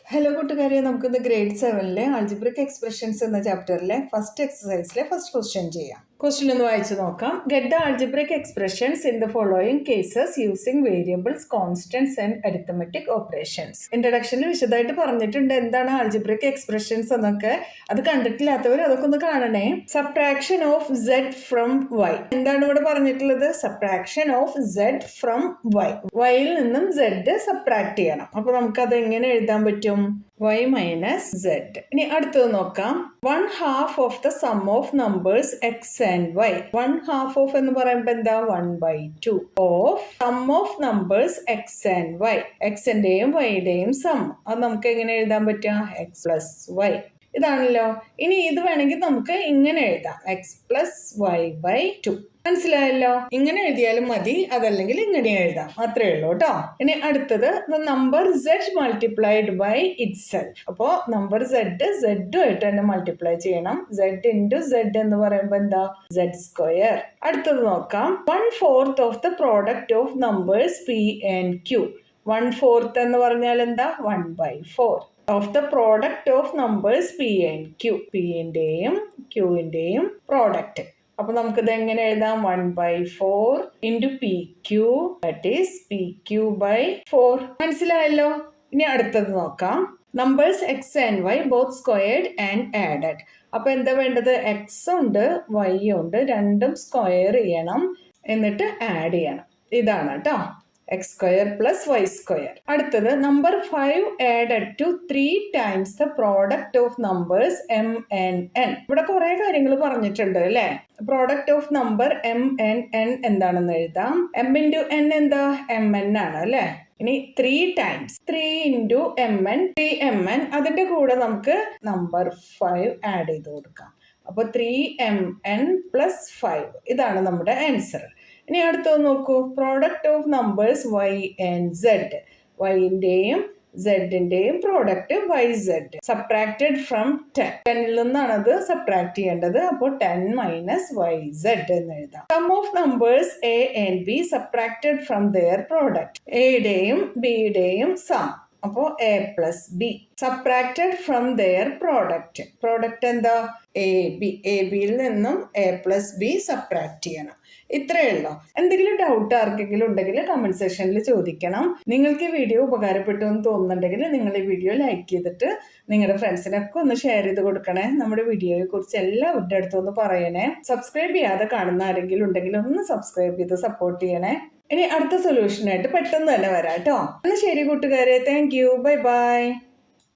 Hello കൂട്ടുകാരെ, നമുക്കിന്ന് grade 7-ലെ algebraic expressions എന്ന ചാപ്റ്ററിലെ ഫസ്റ്റ് എക്സസൈസിലെ ഫസ്റ്റ് ക്വസ്റ്റ്യൻ ചെയ്യാം. ക്വസ്റ്റ്യൻ ഒന്ന് വായിച്ചു നോക്കാം. Get the algebraic expressions in the following cases using variables, constants and arithmetic operations. ഇൻട്രഡക്ഷനിൽ വിശദമായിട്ട് പറഞ്ഞിട്ടുണ്ട് എന്താണ് ആൾജിബ്രിക് എക്സ്പ്രഷൻസ് എന്നൊക്കെ. അത് കണ്ടിട്ടില്ലാത്തവർ അതൊക്കെ ഒന്ന് കാണണേ. Subtraction of z from y. എന്താണ് ഇവിടെ പറഞ്ഞിട്ടുള്ളത്? Subtraction of z from y. വൈയിൽ നിന്നും z സബ്ട്രാക്ട് ചെയ്യണം. അപ്പൊ നമുക്കത് എങ്ങനെ എഴുതാൻ പറ്റും? y minus z. ഇനി അടുത്തത് നോക്കാം. 1/2 of the sum of numbers x and y. 1/2 of എന്ന് പറയുമ്പോൾ എന്താ? 1/2 of sum of numbers x and y. എക്സിന്റെയും വൈയുടെയും സം. അത് നമുക്ക് എങ്ങനെ എഴുതാൻ പറ്റുക? x plus y. ഇതാണല്ലോ. ഇനി ഇത് വേണമെങ്കിൽ നമുക്ക് ഇങ്ങനെ എഴുതാം, x പ്ലസ് y ബൈ 2. മനസ്സിലായല്ലോ? ഇങ്ങനെ എഴുതിയാലും മതി, അതല്ലെങ്കിൽ ഇങ്ങനെ എഴുതാം, അത്രേ ഉള്ളൂ കേട്ടോ. ഇനി അടുത്തത് number z multiplied by itself. അപ്പോ നമ്പർ z ആയിട്ട് തന്നെ മൾട്ടിപ്ലൈ ചെയ്യണം. z ഇൻറ്റു z എന്ന് പറയുമ്പോൾ എന്താ? z square. അടുത്തത് നോക്കാം. 1/4 of the product of numbers p and q. 1/4 എന്ന് പറഞ്ഞാൽ എന്താ? 1/4 of the product of numbers p and q. p-ന്റെയും q-ന്റെയും പ്രോഡക്റ്റ്. അപ്പൊ നമുക്കിത് എങ്ങനെ എഴുതാം? 1/4 into pq, that is pq by 4. മനസ്സിലായല്ലോ? ഇനി അടുത്തത് നോക്കാം. Numbers x and y both squared and added. അപ്പൊ എന്താ വേണ്ടത്? x ഉണ്ട് y ഉണ്ട്, രണ്ടും സ്ക്വയർ ചെയ്യണം, എന്നിട്ട് ആഡ് ചെയ്യണം. ഇതാണ് കേട്ടോ, x square plus y square. അടുത്തത് number 5 added to 3 times the product of numbers m and n. ഇവിടെ കുറെ കാര്യങ്ങൾ പറഞ്ഞിട്ടുണ്ട് അല്ലേ? Product of number m and n എന്താണെന്ന് എഴുതാം. m ഇൻറ്റു n എന്താ? mn ആണ് അല്ലേ? ഇനി 3 ടൈംസ് 3 ഇൻറ്റു mn, 3mn. അതിന്റെ കൂടെ നമുക്ക് നമ്പർ 5 ആഡ് ചെയ്ത് കൊടുക്കാം. അപ്പോൾ 3mn പ്ലസ് 5. ഇതാണ് നമ്മുടെ ആൻസർ. ഇനി അടുത്തത് നോക്കൂ. Product of numbers y and z. y-ന്റെയും z-ന്റെയും പ്രോഡക്റ്റ് yz. Subtracted from 10. 10-ൽ നിന്നാണ് അത് സബ്ട്രാക്ട് ചെയ്യേണ്ടത്. അപ്പോൾ 10 മൈനസ് yz എന്ന് എഴുതാം. Sum of numbers a and b subtracted from their product. എയുടെയും ബിയുടെയും സം. അപ്പോൾ a plus B subtracted from their product. Product എന്താ? A B. എ ബിയിൽ നിന്നും a പ്ലസ് ബി സബ്ട്രാക്ട് ചെയ്യണം. ഇത്രയേ ഉള്ളൂ. എന്തെങ്കിലും ഡൗട്ട് ആർക്കെങ്കിലും ഉണ്ടെങ്കിൽ കമന്റ് സെക്ഷനിൽ ചോദിക്കണം. നിങ്ങൾക്ക് ഈ വീഡിയോ ഉപകാരപ്പെട്ടു എന്ന് തോന്നുന്നുണ്ടെങ്കിൽ നിങ്ങൾ ഈ വീഡിയോ ലൈക്ക് ചെയ്തിട്ട് നിങ്ങളുടെ ഫ്രണ്ട്സിനൊക്കെ ഒന്ന് ഷെയർ ചെയ്ത് കൊടുക്കണേ. നമ്മുടെ വീഡിയോയെ കുറിച്ച് എല്ലാവരുടെ അടുത്തും ഒന്ന് പറയണേ. സബ്സ്ക്രൈബ് ചെയ്യാതെ കാണുന്ന ആരെങ്കിലും ഉണ്ടെങ്കിൽ ഒന്ന് സബ്സ്ക്രൈബ് ചെയ്ത് സപ്പോർട്ട് ചെയ്യണേ. ഇനി അടുത്ത സൊല്യൂഷനായിട്ട് പെട്ടെന്ന് തന്നെ വരാം കേട്ടോ. എന്നാൽ ശരി കൂട്ടുകാരെ, താങ്ക് യു, ബൈ ബൈ.